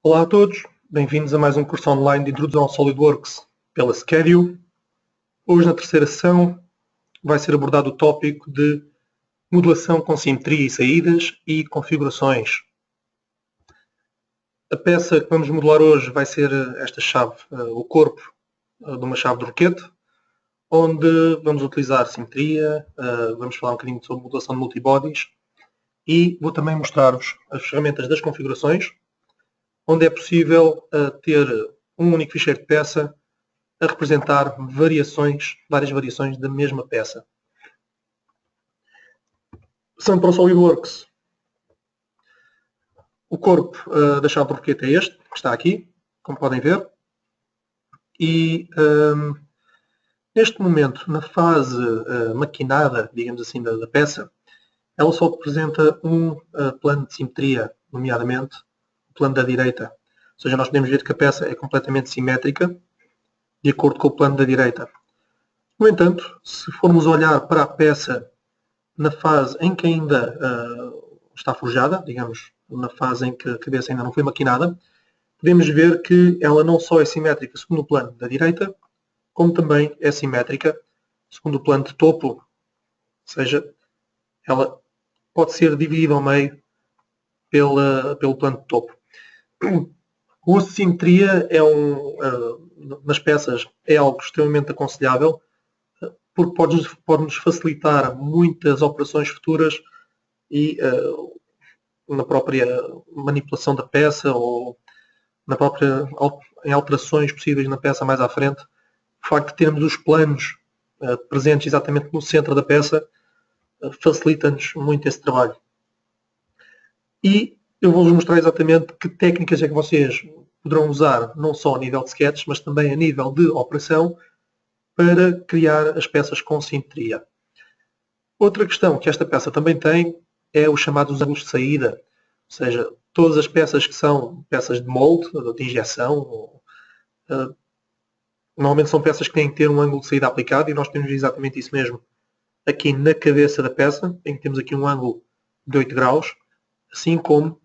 Olá a todos, bem-vindos a mais um curso online de Introdução ao SolidWorks pela Schedule. Hoje, na terceira sessão, vai ser abordado o tópico de modelação com simetria e saídas e configurações. A peça que vamos modelar hoje vai ser esta chave, o corpo de uma chave de roquete, onde vamos utilizar simetria, vamos falar um bocadinho sobre modelação de multibodies e vou também mostrar-vos as ferramentas das configurações, onde é possível ter um único ficheiro de peça a representar várias variações da mesma peça. Passando para o SolidWorks, o corpo da chave de roquete é este, que está aqui, como podem ver. E neste momento, na fase maquinada, digamos assim, da peça, ela só apresenta um plano de simetria, nomeadamente o plano da direita. Ou seja, nós podemos ver que a peça é completamente simétrica, de acordo com o plano da direita. No entanto, se formos olhar para a peça na fase em que ainda está forjada, digamos, na fase em que a cabeça ainda não foi maquinada, podemos ver que ela não só é simétrica segundo o plano da direita, como também é simétrica segundo o plano de topo, ou seja, ela pode ser dividida ao meio pelo plano de topo. O uso de simetria nas peças é algo extremamente aconselhável, porque pode-nos facilitar muitas operações futuras e na própria manipulação da peça ou em alterações possíveis na peça mais à frente. O facto de termos os planos presentes exatamente no centro da peça facilita-nos muito esse trabalho. E eu vou-vos mostrar exatamente que técnicas é que vocês poderão usar, não só a nível de sketch, mas também a nível de operação, para criar as peças com simetria. Outra questão que esta peça também tem é os chamados ângulos de saída, ou seja, todas as peças que são peças de molde, de injeção, normalmente são peças que têm que ter um ângulo de saída aplicado, e nós temos exatamente isso mesmo aqui na cabeça da peça, em que temos aqui um ângulo de 8 graus, assim como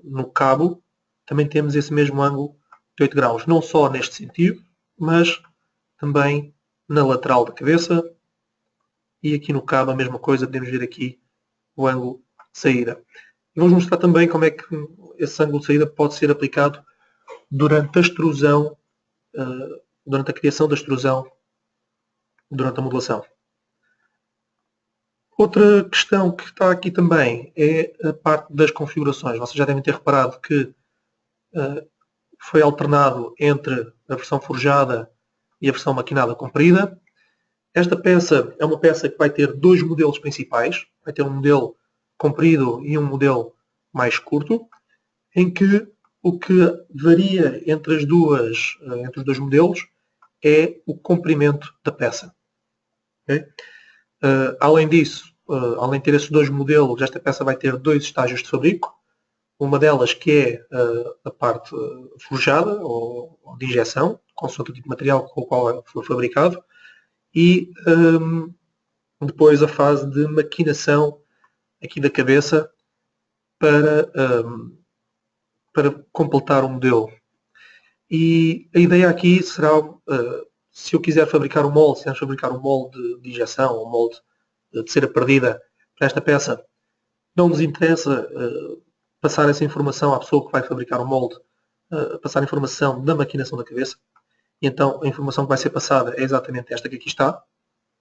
no cabo também temos esse mesmo ângulo de 8 graus, não só neste sentido, mas também na lateral da cabeça, e aqui no cabo a mesma coisa, podemos ver aqui o ângulo de saída. E vamos mostrar também como é que esse ângulo de saída pode ser aplicado durante a extrusão, durante a criação da extrusão, durante a modelação. Outra questão que está aqui também é a parte das configurações. Vocês já devem ter reparado que foi alternado entre a versão forjada e a versão maquinada comprida. Esta peça é uma peça que vai ter dois modelos principais. Vai ter um modelo comprido e um modelo mais curto, em que o que varia entre os dois modelos é o comprimento da peça. Okay? Além disso, além de ter esses dois modelos, esta peça vai ter dois estágios de fabrico. Uma delas que é a parte forjada ou de injeção, consoante o tipo de material com o qual foi fabricado, e depois a fase de maquinação aqui da cabeça para completar o modelo. E a ideia aqui será, se eu quiser fabricar um molde, se eu fabricar um molde de injeção, um molde de cera perdida para esta peça, não nos interessa passar essa informação à pessoa que vai fabricar o molde, passar a informação da maquinação da cabeça. E então a informação que vai ser passada é exatamente esta que aqui está,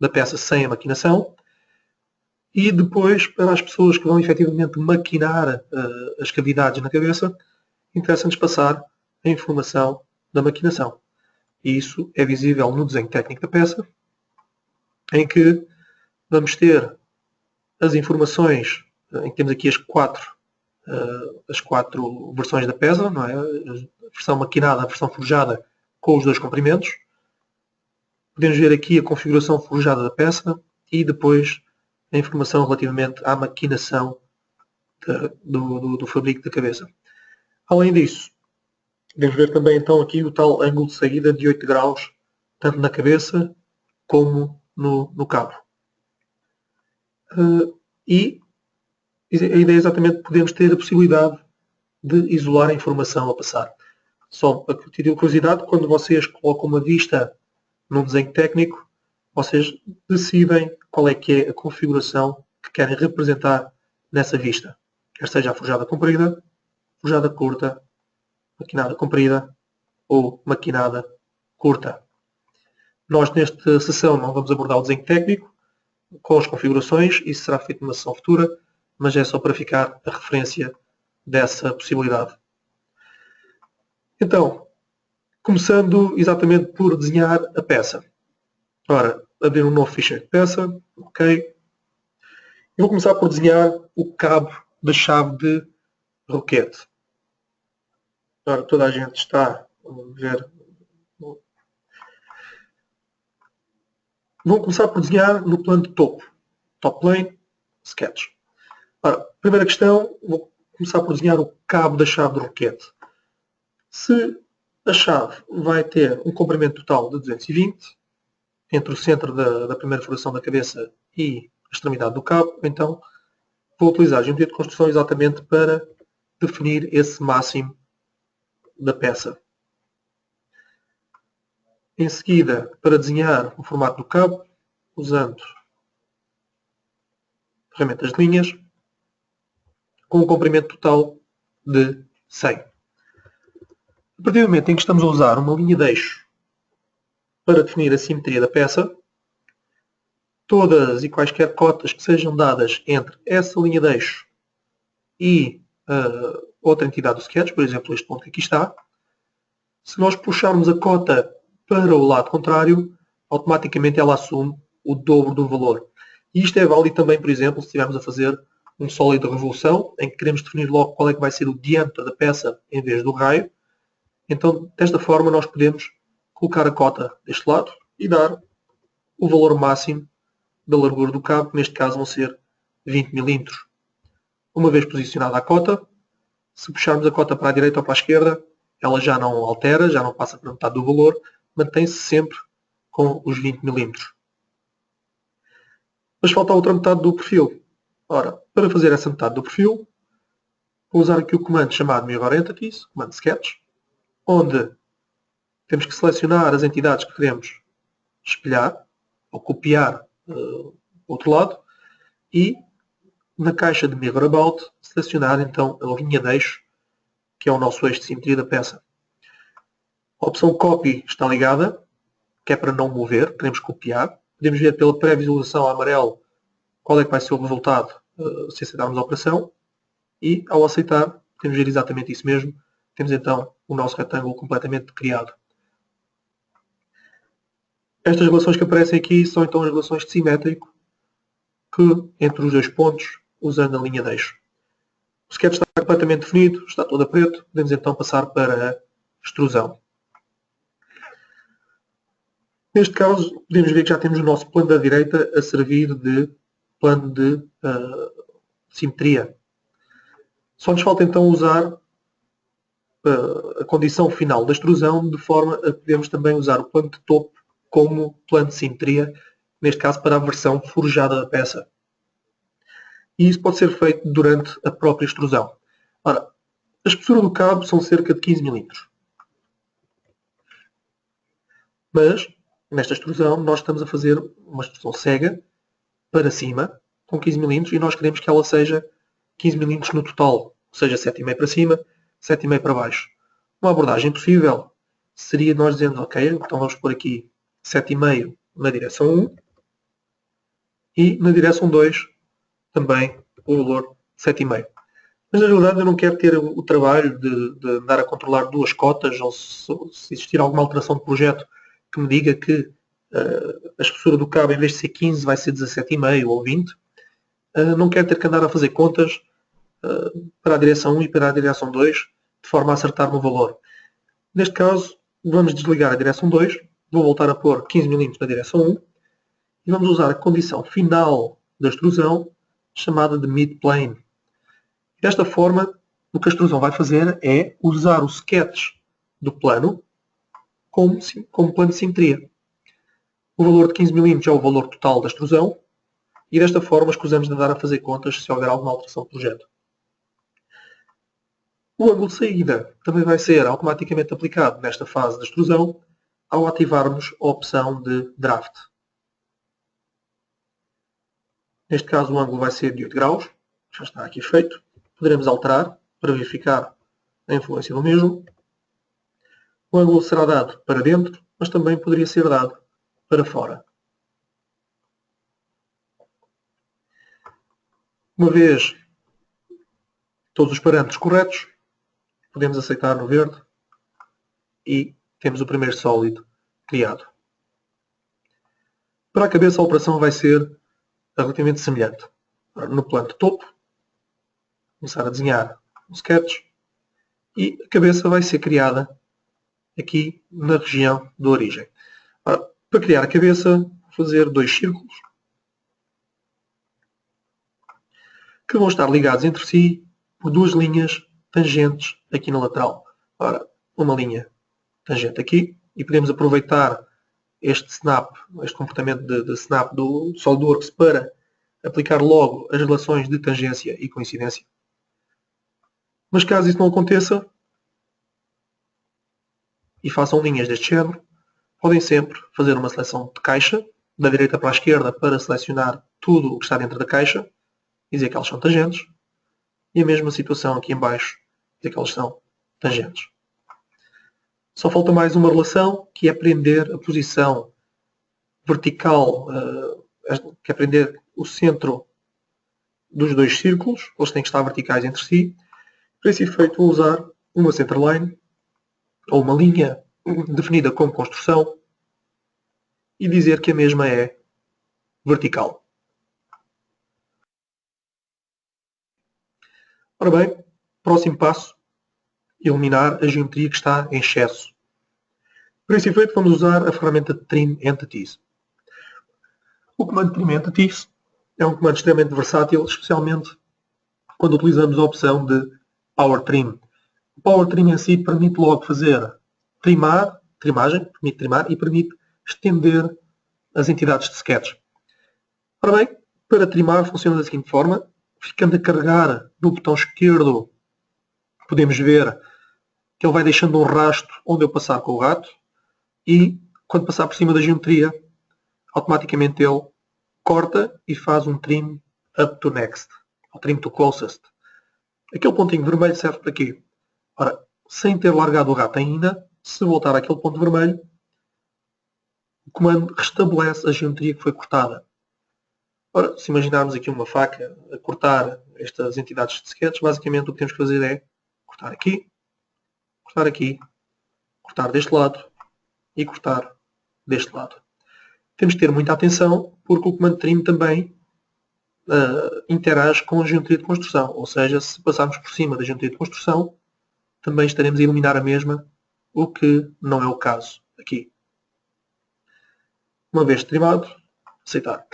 da peça sem a maquinação. E depois, para as pessoas que vão efetivamente maquinar as cavidades na cabeça, interessa-nos passar a informação da maquinação. E isso é visível no desenho técnico da peça, em que vamos ter as informações, em que temos aqui as quatro versões da peça, não é? A versão maquinada, a versão forjada com os dois comprimentos. Podemos ver aqui a configuração forjada da peça e depois a informação relativamente à maquinação do fabrico da cabeça. Além disso, podemos ver também então aqui o tal ângulo de saída de 8 graus, tanto na cabeça como no cabo. E a ideia é exatamente podermos ter a possibilidade de isolar a informação a passar. Só a título de curiosidade, quando vocês colocam uma vista num desenho técnico, vocês decidem qual é que é a configuração que querem representar nessa vista. Quer seja a forjada comprida, forjada curta, maquinada comprida ou maquinada curta. Nós nesta sessão não vamos abordar o desenho técnico com as configurações, isso será feito numa sessão futura, mas é só para ficar a referência dessa possibilidade. Então, começando exatamente por desenhar a peça. Ora, abrir um novo ficheiro de peça, ok. Eu vou começar por desenhar o cabo da chave de roquete. Ora, toda a gente está a ver. Vou começar por desenhar no plano de topo. Top plane, sketch. Ora, primeira questão, vou começar por desenhar o cabo da chave de roquete. Se a chave vai ter um comprimento total de 220, entre o centro da primeira furação da cabeça e a extremidade do cabo, então vou utilizar a geometria de construção exatamente para definir esse máximo da peça. Em seguida, para desenhar o formato do cabo, usando ferramentas de linhas, com um comprimento total de 100. A partir do momento em que estamos a usar uma linha de eixo para definir a simetria da peça, todas e quaisquer cotas que sejam dadas entre essa linha de eixo e outra entidade do sketch, por exemplo, este ponto que aqui está, se nós puxarmos a cota para o lado contrário, automaticamente ela assume o dobro do valor. E isto é válido também, por exemplo, se estivermos a fazer um sólido de revolução, em que queremos definir logo qual é que vai ser o diâmetro da peça em vez do raio. Então, desta forma, nós podemos colocar a cota deste lado e dar o valor máximo da largura do cabo, que neste caso vão ser 20 mm. Uma vez posicionada a cota, se puxarmos a cota para a direita ou para a esquerda, ela já não altera, já não passa para metade do valor, mantém-se sempre com os 20 mm. Mas falta a outra metade do perfil. Ora, para fazer essa metade do perfil, vou usar aqui o comando chamado Mirror Entities, comando Sketch, onde temos que selecionar as entidades que queremos espelhar ou copiar do outro lado e na caixa de Mirror About selecionar então a linha de eixo, que é o nosso eixo de simetria da peça. A opção Copy está ligada, que é para não mover, queremos copiar. Podemos ver pela pré-visualização amarelo qual é que vai ser o resultado se aceitarmos a operação. E ao aceitar, podemos ver exatamente isso mesmo. Temos então o nosso retângulo completamente criado. Estas relações que aparecem aqui são então as relações de simétrico que, entre os dois pontos, usando a linha de eixo. O sketch está completamente definido, está todo a preto. Podemos então passar para a extrusão. Neste caso, podemos ver que já temos o nosso plano da direita a servir de plano de simetria. Só nos falta então usar a condição final da extrusão de forma a podermos também usar o plano de topo como plano de simetria, neste caso para a versão forjada da peça. E isso pode ser feito durante a própria extrusão. Ora, a espessura do cabo são cerca de 15 mm. Mas, nesta extrusão, nós estamos a fazer uma extrusão cega para cima, com 15 mm, e nós queremos que ela seja 15 mm no total, ou seja, 7,5 para cima, 7,5 para baixo. Uma abordagem possível seria nós dizendo, ok, então vamos pôr aqui 7,5 na direção 1 e na direção 2 também o valor 7,5. Mas na realidade eu não quero ter o trabalho de andar a controlar duas cotas ou se existir alguma alteração de projeto que me diga que a espessura do cabo em vez de ser 15 vai ser 17,5 ou 20. Não quero ter que andar a fazer contas para a direção 1 e para a direção 2 de forma a acertar no valor. Neste caso vamos desligar a direção 2, vou voltar a pôr 15 mm na direção 1 e vamos usar a condição final da extrusão chamada de mid-plane. Desta forma, o que a extrusão vai fazer é usar o sketch do plano como plano de simetria. O valor de 15 mm é o valor total da extrusão e desta forma escusamos de andar a fazer contas se houver alguma alteração do projeto. O ângulo de saída também vai ser automaticamente aplicado nesta fase de extrusão ao ativarmos a opção de Draft. Neste caso o ângulo vai ser de 8 graus, já está aqui feito. Poderemos alterar para verificar a influência do mesmo. O ângulo será dado para dentro, mas também poderia ser dado para fora. Uma vez todos os parâmetros corretos, podemos aceitar no verde e temos o primeiro sólido criado. Para a cabeça a operação vai ser relativamente semelhante. No plano de topo, começar a desenhar um sketch e a cabeça vai ser criada aqui na região de origem. Ora, para criar a cabeça, vou fazer 2 círculos que vão estar ligados entre si por 2 linhas tangentes aqui na lateral. Ora, uma linha tangente aqui e podemos aproveitar este snap, este comportamento de snap do SolidWorks para aplicar logo as relações de tangência e coincidência. Mas caso isso não aconteça e façam linhas deste género, podem sempre fazer uma seleção de caixa, da direita para a esquerda, para selecionar tudo o que está dentro da caixa, dizer que elas são tangentes, e a mesma situação aqui em baixo, dizer que elas são tangentes. Só falta mais uma relação, que é prender a posição vertical, que é prender o centro dos 2 círculos, eles têm que estar verticais entre si. Para esse efeito vou usar uma centerline, ou uma linha definida como construção, e dizer que a mesma é vertical. Ora bem, próximo passo, eliminar a geometria que está em excesso. Para esse efeito vamos usar a ferramenta Trim Entities. O comando Trim Entities é um comando extremamente versátil, especialmente quando utilizamos a opção de Power Trim. O Power Trim em si permite logo fazer trimagem, permite trimar e permite estender as entidades de sketch. Ora bem, para trimar funciona da seguinte forma. Ficando a carregar no botão esquerdo, podemos ver que ele vai deixando um rastro onde eu passar com o rato e quando passar por cima da geometria, automaticamente ele corta e faz um trim up to next, ou trim to closest. Aquele pontinho vermelho serve para quê? Ora, sem ter largado o rato ainda, se voltar àquele ponto vermelho, o comando restabelece a geometria que foi cortada. Ora, se imaginarmos aqui uma faca a cortar estas entidades de sketch, basicamente o que temos que fazer é cortar aqui, cortar deste lado e cortar deste lado. Temos que ter muita atenção porque o comando trim também interage com a geometria de construção. Ou seja, se passarmos por cima da geometria de construção, também estaremos a eliminar a mesma, o que não é o caso aqui. Uma vez trimado, aceitar.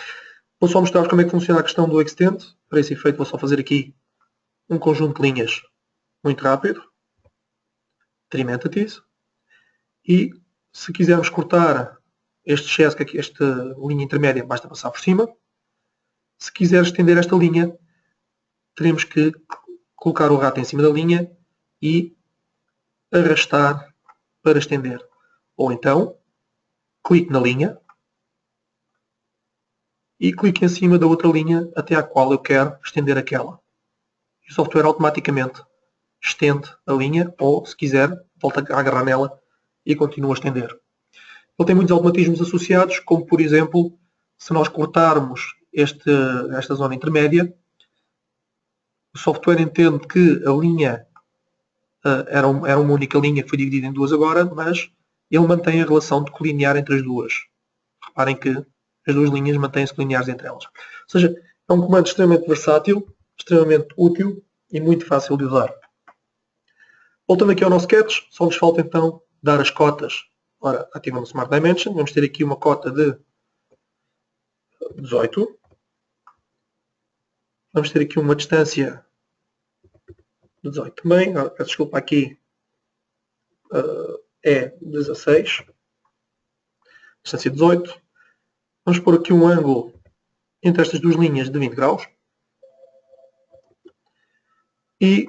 Vou só mostrar como é que funciona a questão do Extend. Para esse efeito vou só fazer aqui um conjunto de linhas muito rápido. Trim Entities. E se quisermos cortar este excesso, esta linha intermédia, basta passar por cima. Se quiser estender esta linha, teremos que colocar o rato em cima da linha e arrastar para estender. Ou então, clique na linha e clique em cima da outra linha até à qual eu quero estender aquela. E o software automaticamente estende a linha ou, se quiser, volta a agarrar nela e continua a estender. Ele tem muitos automatismos associados, como por exemplo, se nós cortarmos esta zona intermédia, o software entende que a linha era uma única linha que foi dividida em duas agora, mas ele mantém a relação de colinear entre as duas. Reparem que as duas linhas mantêm-se colineares entre elas. Ou seja, é um comando extremamente versátil, extremamente útil e muito fácil de usar. Voltando aqui ao nosso sketch, só nos falta então dar as cotas. Ora, ativamos o Smart Dimension, vamos ter aqui uma cota de 18. Vamos ter aqui uma distância de 18 também. Agora, peço desculpa, aqui é 16. Distância 18. Vamos pôr aqui um ângulo entre estas duas linhas de 20 graus. E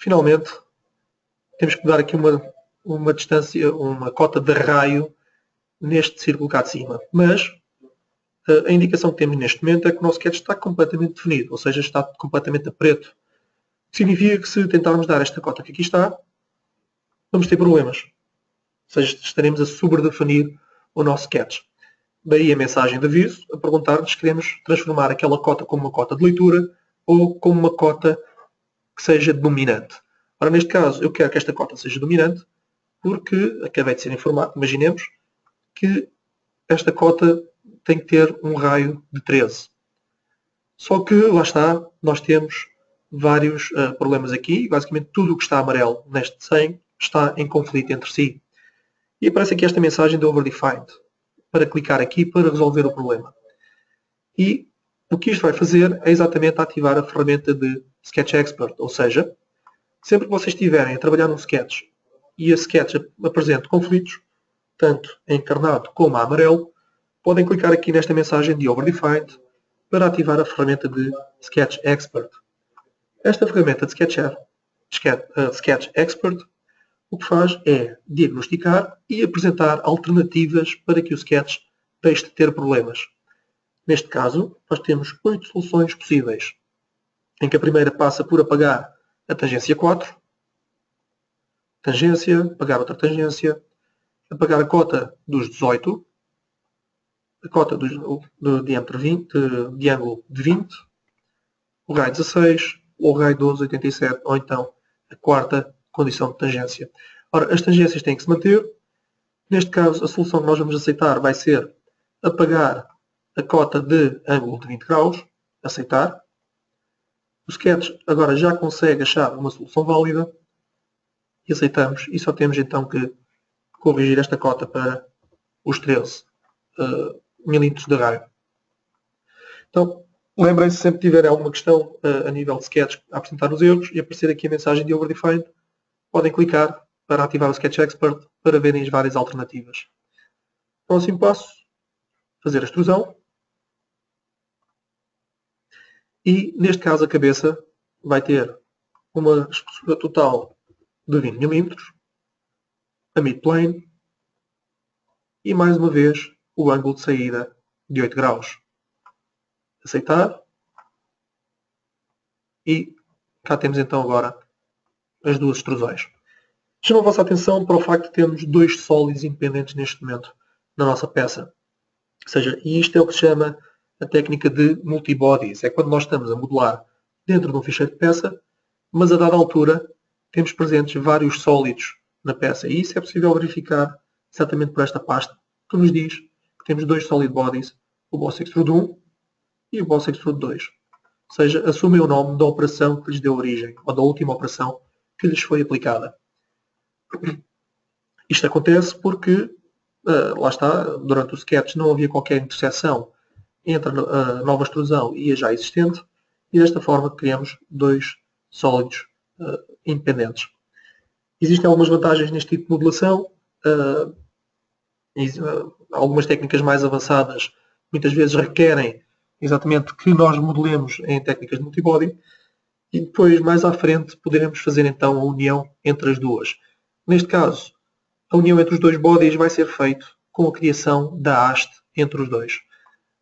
Finalmente, temos que dar aqui uma distância, uma cota de raio neste círculo cá de cima. Mas a indicação que temos neste momento é que o nosso sketch está completamente definido, ou seja, está completamente a preto. O que significa que se tentarmos dar esta cota que aqui está, vamos ter problemas. Ou seja, estaremos a sobredefinir o nosso sketch. Daí a mensagem de aviso a perguntar-nos se queremos transformar aquela cota como uma cota de leitura ou como uma cota que seja dominante. Ora, neste caso, eu quero que esta cota seja dominante porque acabei de ser informado, imaginemos, que esta cota tem que ter um raio de 13. Só que, lá está, nós temos vários problemas aqui. Basicamente, tudo o que está amarelo neste desenho está em conflito entre si. E aparece aqui esta mensagem de Overdefined, para clicar aqui para resolver o problema. E o que isto vai fazer é exatamente ativar a ferramenta de Sketch Expert, ou seja, sempre que vocês estiverem a trabalhar num sketch e a sketch apresente conflitos, tanto em encarnado como a amarelo, podem clicar aqui nesta mensagem de Overdefined para ativar a ferramenta de Sketch Expert. Esta ferramenta de Sketch Expert o que faz é diagnosticar e apresentar alternativas para que o sketch deixe de ter problemas. Neste caso, nós temos 8 soluções possíveis, em que a primeira passa por apagar a tangência 4, tangência, apagar outra tangência, apagar a cota dos 18, a cota do diâmetro 20, de ângulo de 20, o raio 16, o raio 12, 87, ou então a quarta condição de tangência. Ora, as tangências têm que se manter. Neste caso, a solução que nós vamos aceitar vai ser apagar a cota de ângulo de 20 graus, aceitar. O sketch agora já consegue achar uma solução válida e aceitamos. E só temos então que corrigir esta cota para os 13 milímetros de raio. Então, lembrem-se, sempre que tiverem alguma questão a nível de sketch a apresentar os erros e aparecer aqui a mensagem de Overdefined, podem clicar para ativar o Sketch Expert para verem as várias alternativas. Próximo passo, fazer a extrusão. E, neste caso, a cabeça vai ter uma espessura total de 20 mm, a midplane e, mais uma vez, o ângulo de saída de 8 graus. Aceitar. E cá temos então agora as duas extrusões. Chamo a vossa atenção para o facto de termos dois sólidos independentes neste momento na nossa peça. Ou seja, e isto é o que se chama a técnica de multibodies. É quando nós estamos a modelar dentro de um ficheiro de peça, mas a dada altura temos presentes vários sólidos na peça. E isso é possível verificar exatamente por esta pasta, que nos diz que temos dois solid bodies, o Boss Extrude 1 e o Boss Extrude 2. Ou seja, assumem o nome da operação que lhes deu origem, ou da última operação que lhes foi aplicada. Isto acontece porque, lá está, durante o sketch não havia qualquer interseção entre a nova extrusão e a já existente, e desta forma criamos dois sólidos independentes. Existem algumas vantagens neste tipo de modelação. Algumas técnicas mais avançadas muitas vezes requerem exatamente que nós modelemos em técnicas de multibody, e depois, mais à frente, poderemos fazer então a união entre as duas. Neste caso, a união entre os dois bodies vai ser feita com a criação da haste entre os dois.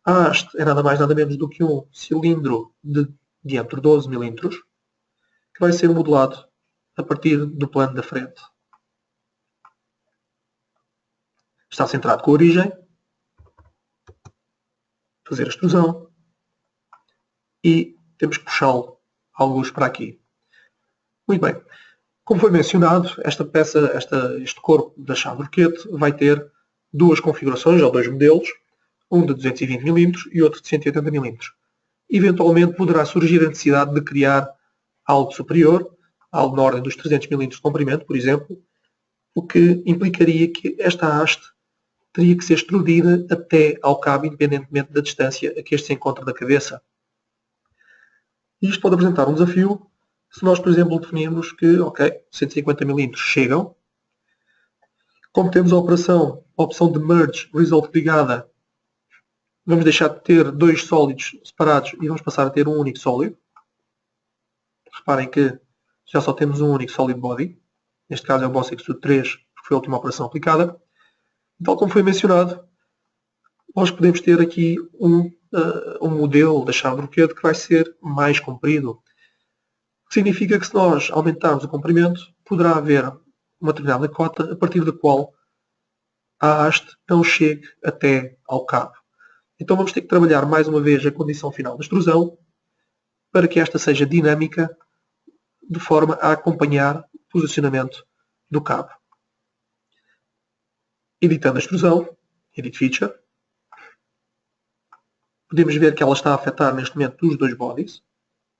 A haste é nada mais nada menos do que um cilindro de diâmetro 12 mm que vai ser modelado a partir do plano da frente. Está centrado com a origem, fazer a extrusão e temos que puxá-lo alguns para aqui. Muito bem. Como foi mencionado, esta peça, este corpo da chave roquete vai ter duas configurações, ou dois modelos, um de 220 mm e outro de 180 mm. Eventualmente poderá surgir a necessidade de criar algo superior, algo na ordem dos 300 mm de comprimento, por exemplo, o que implicaria que esta haste teria que ser extrudida até ao cabo, independentemente da distância a que este se encontra da cabeça. Isto pode apresentar um desafio se nós, por exemplo, definirmos que, 150 mm chegam. Como temos a opção de Merge Result ligada, vamos deixar de ter dois sólidos separados e vamos passar a ter um único sólido. Reparem que já só temos um único solid body. Neste caso é o Boss Extrude 3, que foi a última operação aplicada. E tal como foi mencionado, nós podemos ter aqui um modelo da chave de Broquet que vai ser mais comprido. O que significa que se nós aumentarmos o comprimento, poderá haver uma determinada cota a partir da qual a haste não chegue até ao cabo. Então vamos ter que trabalhar mais uma vez a condição final da extrusão para que esta seja dinâmica de forma a acompanhar o posicionamento do cabo. Editando a extrusão, Edit Feature, podemos ver que ela está a afetar neste momento os dois bodies.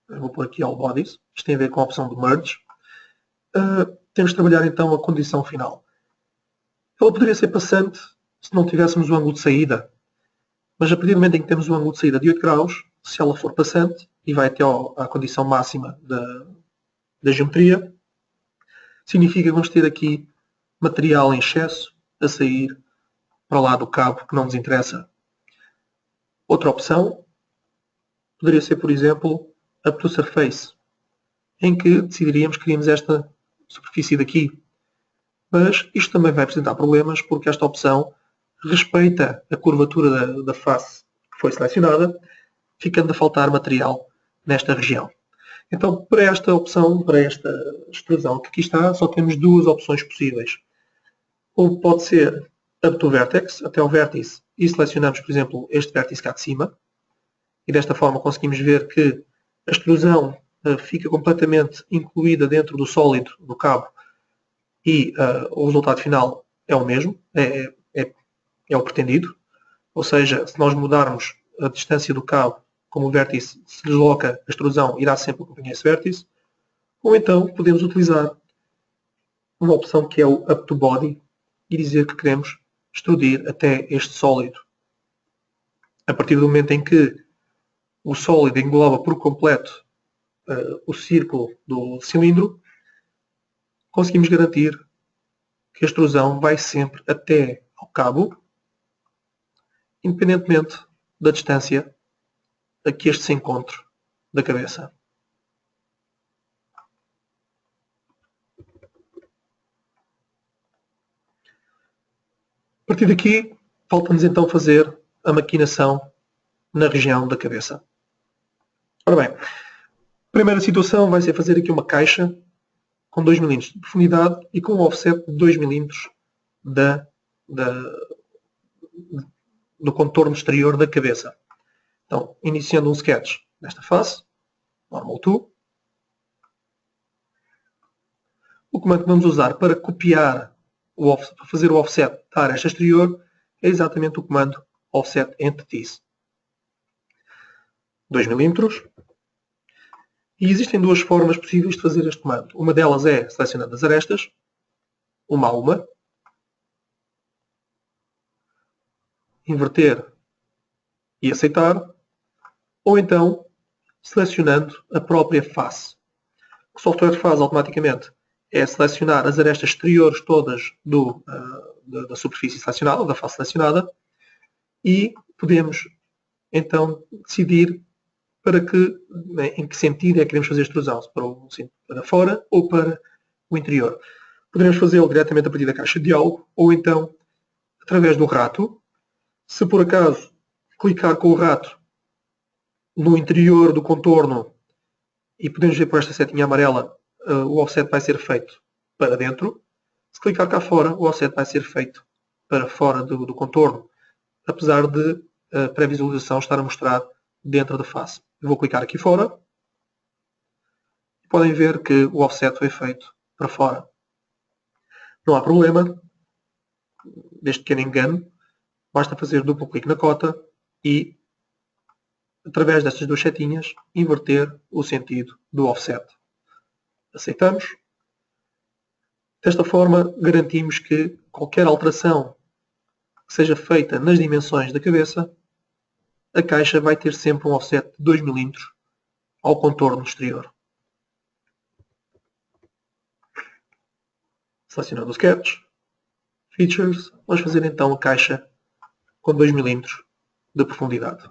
Eu vou pôr aqui All Bodies. Isto tem a ver com a opção de Merge. Temos de trabalhar então a condição final. Ela poderia ser passante se não tivéssemos o ângulo de saída. Mas a partir do momento em que temos o ângulo de saída de 8 graus, se ela for passante e vai até à condição máxima da geometria, significa que vamos ter aqui material em excesso a sair para lá do cabo que não nos interessa. Outra opção poderia ser, por exemplo, Up to Surface, em que decidiríamos que queríamos esta superfície daqui. Mas isto também vai apresentar problemas porque esta opção respeita a curvatura da face que foi selecionada, ficando a faltar material nesta região. Então, para esta opção, para esta extrusão que aqui está, só temos duas opções possíveis. Ou pode ser Up to Vertex, até ao vértice, e selecionamos, por exemplo, este vértice cá de cima, e desta forma conseguimos ver que a extrusão fica completamente incluída dentro do sólido do cabo e o resultado final é o mesmo, é o pretendido. Ou seja, se nós mudarmos a distância do cabo, como o vértice se desloca, a extrusão irá sempre acompanhar esse vértice. Ou então podemos utilizar uma opção que é o Up to Body e dizer que queremos extrudir até este sólido. A partir do momento em que o sólido engloba por completo o círculo do cilindro, conseguimos garantir que a extrusão vai sempre até ao cabo, independentemente da distância a que este se encontre da cabeça. A partir daqui, falta-nos então fazer a maquinação na região da cabeça. Ora bem, a primeira situação vai ser fazer aqui uma caixa com 2 mm de profundidade e com um offset de 2 mm do contorno exterior da cabeça. Então, iniciando um sketch nesta face, Normal to. O comando que vamos usar para copiar, para fazer o offset da aresta exterior, é exatamente o comando Offset Entities. 2 mm. E existem duas formas possíveis de fazer este comando. Uma delas é selecionando as arestas, uma a uma, inverter e aceitar, ou então selecionando a própria face. O que o software faz automaticamente é selecionar as arestas exteriores todas da superfície selecionada, da face selecionada, e podemos então decidir em que sentido é que queremos fazer a extrusão, se para fora ou para o interior. Poderemos fazê-lo diretamente a partir da caixa de diálogo ou então através do rato. Se por acaso clicar com o rato no interior do contorno e podemos ver por esta setinha amarela, o offset vai ser feito para dentro. Se clicar cá fora, o offset vai ser feito para fora do contorno, apesar de a pré-visualização estar a mostrar dentro da face. Eu vou clicar aqui fora e podem ver que o offset foi feito para fora. Não há problema deste pequeno engano. Basta fazer duplo clique na cota e, através destas duas setinhas, inverter o sentido do offset. Aceitamos. Desta forma, garantimos que qualquer alteração que seja feita nas dimensões da cabeça, a caixa vai ter sempre um offset de 2 mm ao contorno exterior. Selecionando o sketch, Features, vamos fazer então a caixa com 2 mm de profundidade.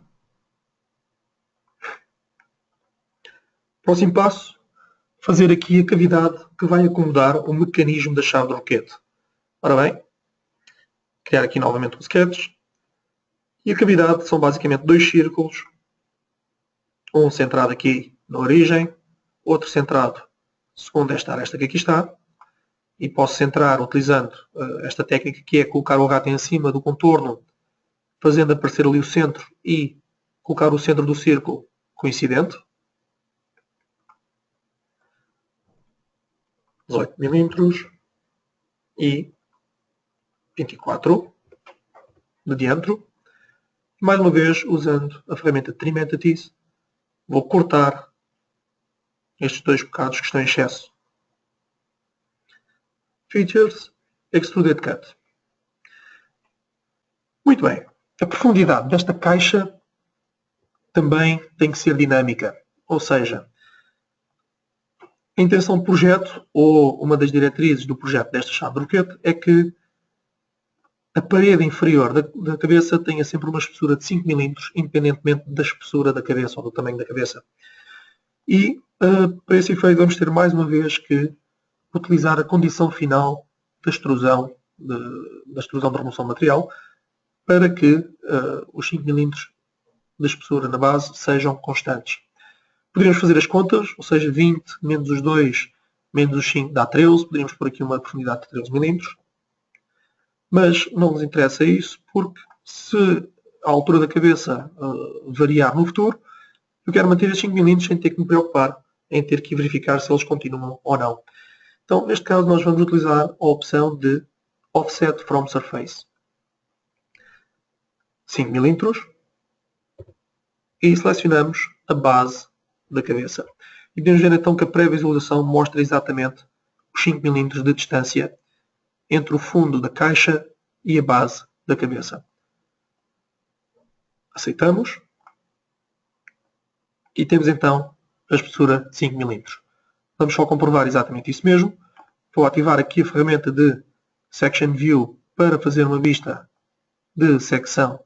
Próximo passo, fazer aqui a cavidade que vai acomodar o mecanismo da chave de roquete. Ora bem, criar aqui novamente um sketch. E a cavidade são basicamente dois círculos, um centrado aqui na origem, outro centrado segundo esta aresta que aqui está, e posso centrar utilizando esta técnica que é colocar o rato em cima do contorno, fazendo aparecer ali o centro e colocar o centro do círculo coincidente. 18 mm e 24 de diâmetro. Mais uma vez, usando a ferramenta Trim Entities, vou cortar estes dois bocados que estão em excesso. Features, Extruded Cut. Muito bem. A profundidade desta caixa também tem que ser dinâmica. Ou seja, a intenção do projeto, ou uma das diretrizes do projeto desta chave de roquete, é que a parede inferior da cabeça tenha sempre uma espessura de 5 mm, independentemente da espessura da cabeça ou do tamanho da cabeça. E, para esse efeito, vamos ter mais uma vez que utilizar a condição final da extrusão de remoção de material para que os 5 mm de espessura na base sejam constantes. Poderíamos fazer as contas, ou seja, 20 menos os 2 menos os 5 dá 13. Poderíamos pôr aqui uma profundidade de 13 mm. Mas não nos interessa isso, porque se a altura da cabeça variar no futuro, eu quero manter estes 5 mm sem ter que me preocupar em ter que verificar se eles continuam ou não. Então, neste caso, nós vamos utilizar a opção de Offset from Surface. 5 mm. E selecionamos a base da cabeça. E podemos ver então que a pré-visualização mostra exatamente os 5 mm de distância entre o fundo da caixa e a base da cabeça. Aceitamos. E temos então a espessura de 5 mm. Vamos só comprovar exatamente isso mesmo. Vou ativar aqui a ferramenta de Section View para fazer uma vista de secção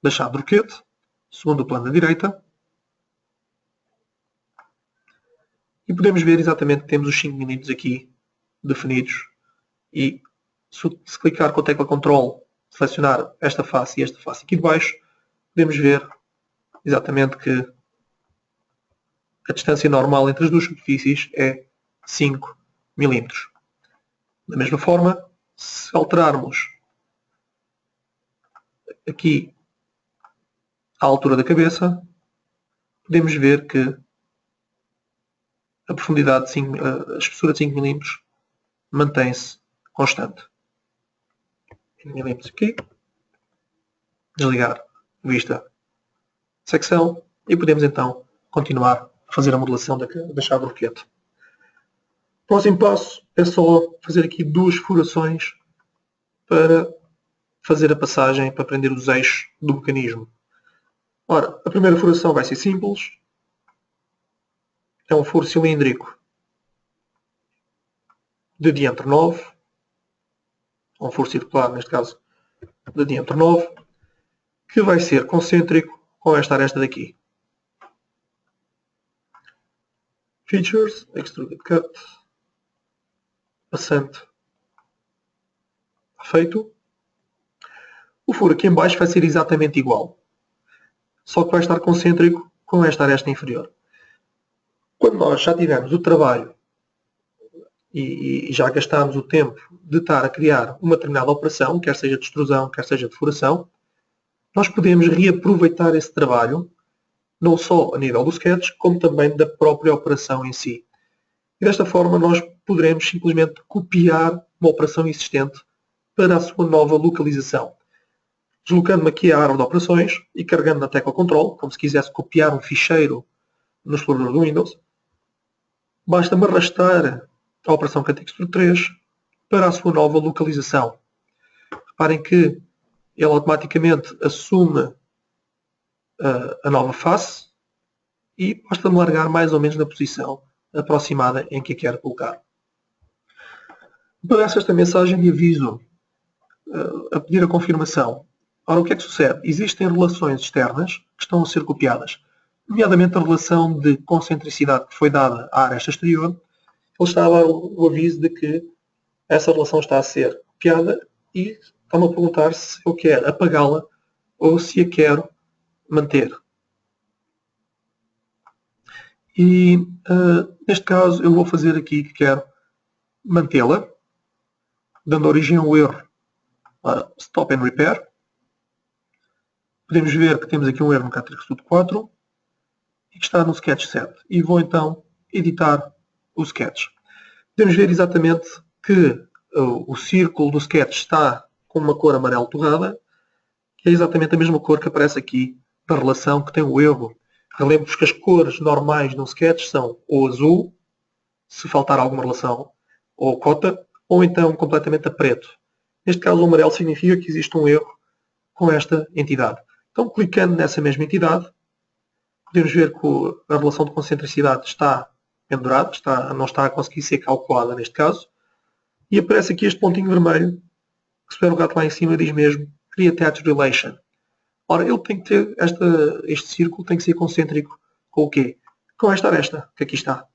da chave de roquete, segundo o plano da direita. E podemos ver exatamente que temos os 5 mm aqui definidos. E se clicar com a tecla Ctrl, selecionar esta face e esta face aqui de baixo, podemos ver exatamente que a distância normal entre as duas superfícies é 5 mm. Da mesma forma, se alterarmos aqui a altura da cabeça, podemos ver que a profundidade de 5, a espessura de 5 mm mantém-se constante. 5 mm aqui. Desligar vista secção e podemos então continuar a fazer a modelação da chave de roquete. O próximo passo é só fazer aqui duas furações para fazer a passagem, para prender os eixos do mecanismo. Ora, a primeira furação vai ser simples. É um furo cilíndrico de diâmetro 9. Um furo circular, neste caso, de diâmetro 9, que vai ser concêntrico com esta aresta daqui. Features, Extruded Cut, passante feito. O furo aqui em baixo vai ser exatamente igual, só que vai estar concêntrico com esta aresta inferior. Quando nós já tivermos o trabalho e já gastarmos o tempo de estar a criar uma determinada operação, quer seja de extrusão, quer seja de furação, nós podemos reaproveitar esse trabalho, não só a nível do sketch, como também da própria operação em si. E desta forma nós poderemos simplesmente copiar uma operação existente para a sua nova localização. Deslocando-me aqui à árvore de operações e carregando na tecla Ctrl, como se quisesse copiar um ficheiro no explorador do Windows, basta-me arrastar a operação Cut-Extrude 3 para a sua nova localização. Reparem que ele automaticamente assume a nova face e basta-me largar mais ou menos na posição aproximada em que a quero colocar. Aparece esta mensagem de aviso a pedir a confirmação. Ora, o que é que sucede? Existem relações externas que estão a ser copiadas. nomeadamente a relação de concentricidade que foi dada à aresta exterior, ele está a dar o aviso de que essa relação está a ser copiada e está-me a perguntar se eu quero apagá-la ou se a quero manter. E neste caso eu vou fazer aqui que quero mantê-la, dando origem ao erro Stop and Repair. Podemos ver que temos aqui um erro no Catrix Studio 4 e que está no Sketch 7. E vou então editar o Sketch. Podemos ver exatamente que o círculo do Sketch está com uma cor amarelo torrada, que é exatamente a mesma cor que aparece aqui da relação que tem o erro. Relembro-vos que as cores normais de um Sketch são ou azul, se faltar alguma relação, ou cota, ou então completamente a preto. Neste caso, o amarelo significa que existe um erro com esta entidade. Então, clicando nessa mesma entidade, podemos ver que a relação de concentricidade está pendurada, não está a conseguir ser calculada neste caso, e aparece aqui este pontinho vermelho, que se ver o gato lá em cima diz mesmo Create Attach Relation. Ora, ele tem que ter, este círculo tem que ser concêntrico com o quê? Com esta aresta, que aqui está.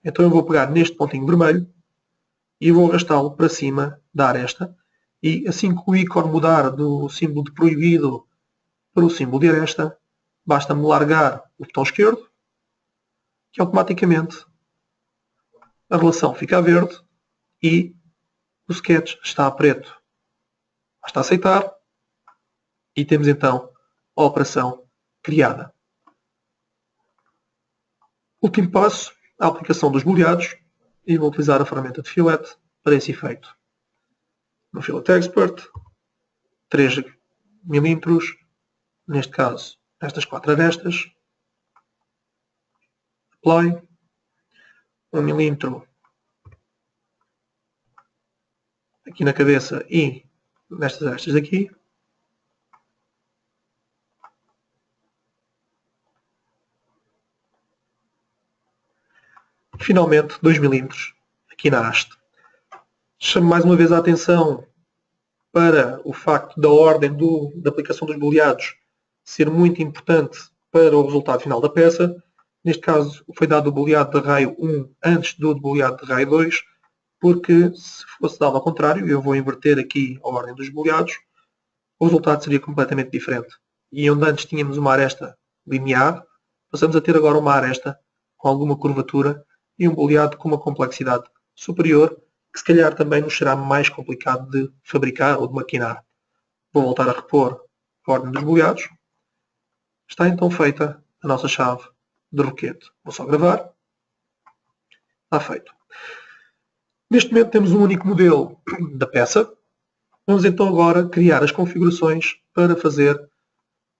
Então eu vou pegar neste pontinho vermelho e vou arrastá-lo para cima da aresta, e assim que o ícone mudar do símbolo de proibido para o símbolo de aresta, basta-me largar o botão esquerdo, que automaticamente a relação fica a verde e o sketch está a preto. Basta aceitar e temos então a operação criada. Último passo, a aplicação dos booleados, e vou utilizar a ferramenta de fillet para esse efeito. No Fillet Expert, 3 mm, neste caso, estas 4 arestas, Apply, 1 mm aqui na cabeça e nestas arestas aqui, e finalmente 2 mm aqui na haste. Chamo mais uma vez a atenção para o facto da ordem da aplicação dos booleados ser muito importante para o resultado final da peça. Neste caso foi dado o booleado de raio 1 antes do booleado de raio 2, porque se fosse dado ao contrário, eu vou inverter aqui a ordem dos booleados, o resultado seria completamente diferente. E onde antes tínhamos uma aresta linear, passamos a ter agora uma aresta com alguma curvatura e um booleado com uma complexidade superior, que se calhar também nos será mais complicado de fabricar ou de maquinar. Vou voltar a repor a ordem dos booleados. Está então feita a nossa chave de roquete. Vou só gravar. Está feito. Neste momento temos um único modelo da peça. Vamos então agora criar as configurações para fazer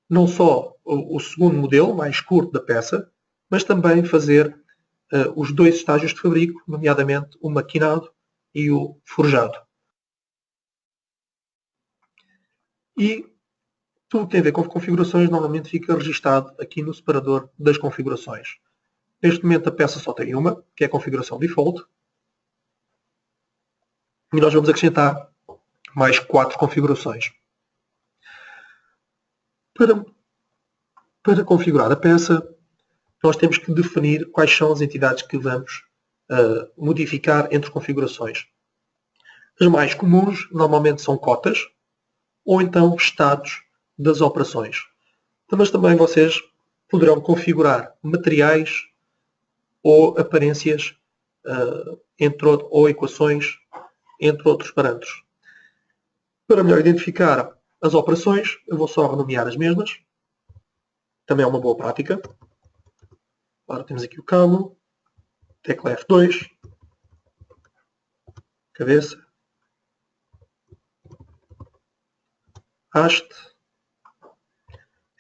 não só o segundo modelo, mais curto da peça, mas também fazer os 2 estágios de fabrico, nomeadamente o maquinado e o forjado. E tudo que tem a ver com configurações normalmente fica registado aqui no separador das configurações. Neste momento a peça só tem uma, que é a configuração default. E nós vamos acrescentar mais 4 configurações. Para configurar a peça, nós temos que definir quais são as entidades que vamos modificar entre configurações. As mais comuns normalmente são cotas ou então estados das operações. Mas também vocês poderão configurar materiais ou aparências ou equações, entre outros parâmetros. Para melhor identificar as operações, eu vou só renomear as mesmas. Também é uma boa prática. Agora temos aqui o cabo, tecla F2, cabeça, haste.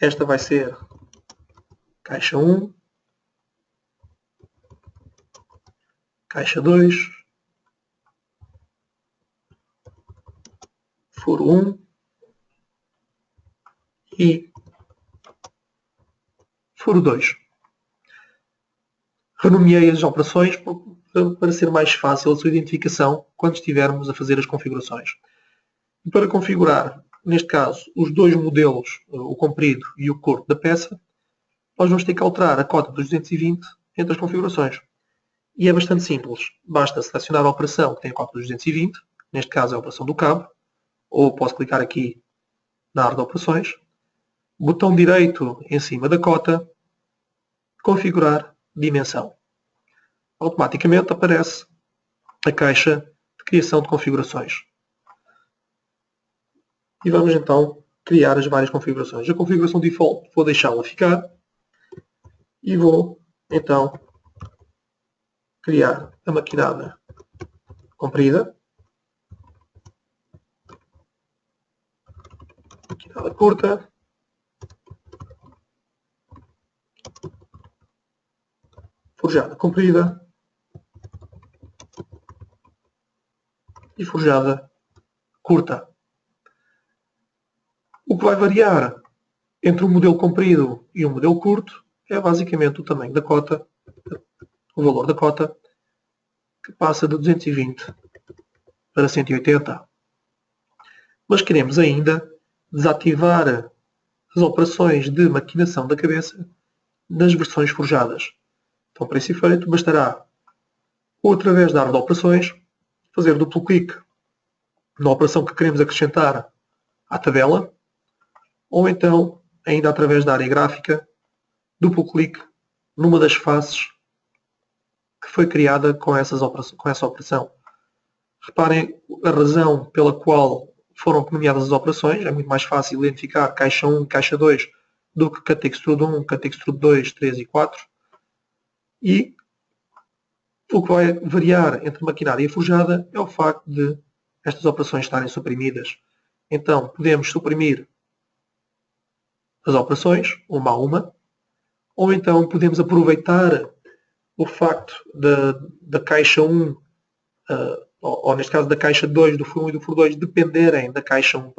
Esta vai ser caixa 1, caixa 2, furo 1 e furo 2. Renomeei as operações para ser mais fácil a sua identificação quando estivermos a fazer as configurações. E para configurar, neste caso, os 2 modelos, o comprido e o curto da peça, nós vamos ter que alterar a cota dos 220 entre as configurações. E é bastante simples. Basta selecionar a operação que tem a cota dos 220, neste caso é a operação do cabo, ou posso clicar aqui na área de operações, botão direito em cima da cota, configurar dimensão. Automaticamente aparece a caixa de criação de configurações. E vamos então criar as várias configurações. A configuração default vou deixá-la ficar e vou então criar a maquinada comprida, maquinada curta, forjada comprida e forjada curta. O que vai variar entre o modelo comprido e o modelo curto é basicamente o tamanho da cota, o valor da cota, que passa de 220 para 180. Mas queremos ainda desativar as operações de maquinação da cabeça nas versões forjadas. Então, para esse efeito, bastará, ou através da árvore de operações, fazer duplo clique na operação que queremos acrescentar à tabela, ou então, ainda através da área gráfica, duplo clique numa das faces que foi criada com essa operação. Reparem a razão pela qual foram nomeadas as operações. É muito mais fácil identificar caixa 1 e caixa 2 do que Cut Extrude 1, Cut Extrude 2, 3 e 4. E o que vai variar entre maquinada e forjada é o facto de estas operações estarem suprimidas. Então, podemos suprimir as operações, uma a uma, ou então podemos aproveitar o facto da caixa 1, ou neste caso da caixa 2, do furo 1 e do furo 2, dependerem da caixa 1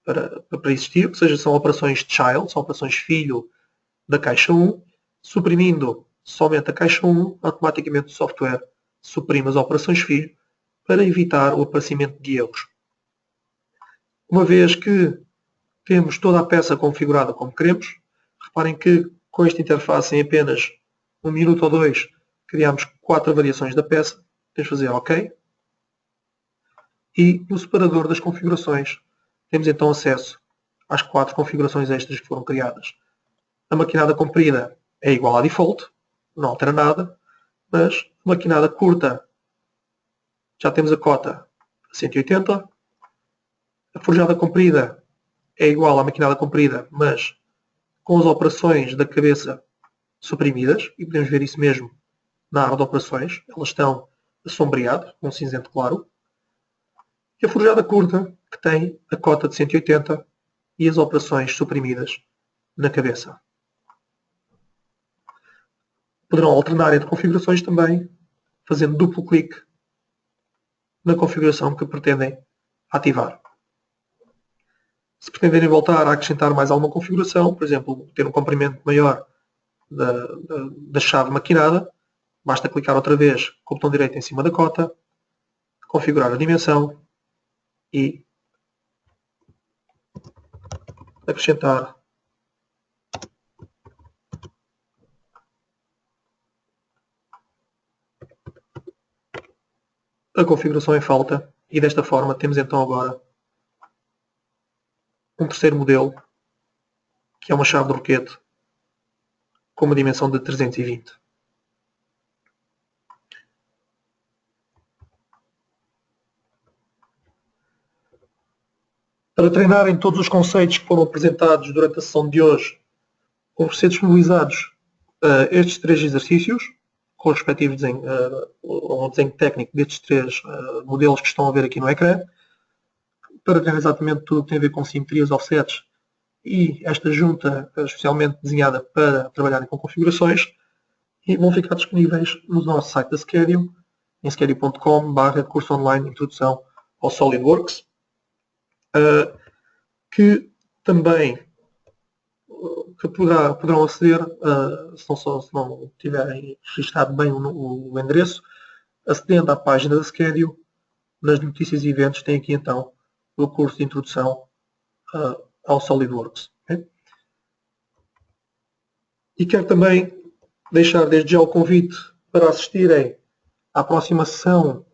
para existir, ou seja, são operações child, são operações filho da caixa 1, suprimindo somente a caixa 1, automaticamente o software suprime as operações filho para evitar o aparecimento de erros. Uma vez que temos toda a peça configurada como queremos, reparem que com esta interface em apenas 1 minuto ou 2 criamos 4 variações da peça. Temos de fazer OK. E no separador das configurações temos então acesso às 4 configurações extras que foram criadas. A maquinada comprida é igual à default, não altera nada, mas a maquinada curta já temos a cota 180. A forjada comprida é igual à maquinada comprida, mas com as operações da cabeça suprimidas, e podemos ver isso mesmo na área de operações, elas estão assombreadas, com um cinzento claro. E a forjada curta, que tem a cota de 180 e as operações suprimidas na cabeça. Poderão alternar entre configurações também, fazendo duplo clique na configuração que pretendem ativar. Se pretenderem voltar a acrescentar mais alguma configuração, por exemplo, ter um comprimento maior da chave maquinada, basta clicar outra vez com o botão direito em cima da cota, configurar a dimensão e acrescentar a configuração em falta. E desta forma temos então agora um terceiro modelo, que é uma chave de roquete com uma dimensão de 320. Para treinarem todos os conceitos que foram apresentados durante a sessão de hoje, vão ser disponibilizados estes 3 exercícios, com o respectivo desenho, o desenho técnico destes 3 modelos que estão a ver aqui no ecrã, para treinar exatamente tudo o que tem a ver com simetrias, offsets e esta junta especialmente desenhada para trabalharem com configurações, e vão ficar disponíveis no nosso site da Skedio, em skedio.com/curso online Introdução ao SolidWorks, que também poderão aceder, se não tiverem registrado bem o endereço, acedendo à página da Skedio. Nas notícias e eventos tem aqui então o curso de Introdução ao SolidWorks. Okay? E quero também deixar desde já o convite para assistirem à próxima sessão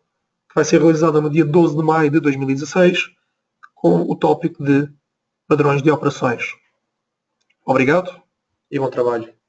que vai ser realizada no dia 12 de maio de 2016 com o tópico de padrões de operações. Obrigado e bom trabalho.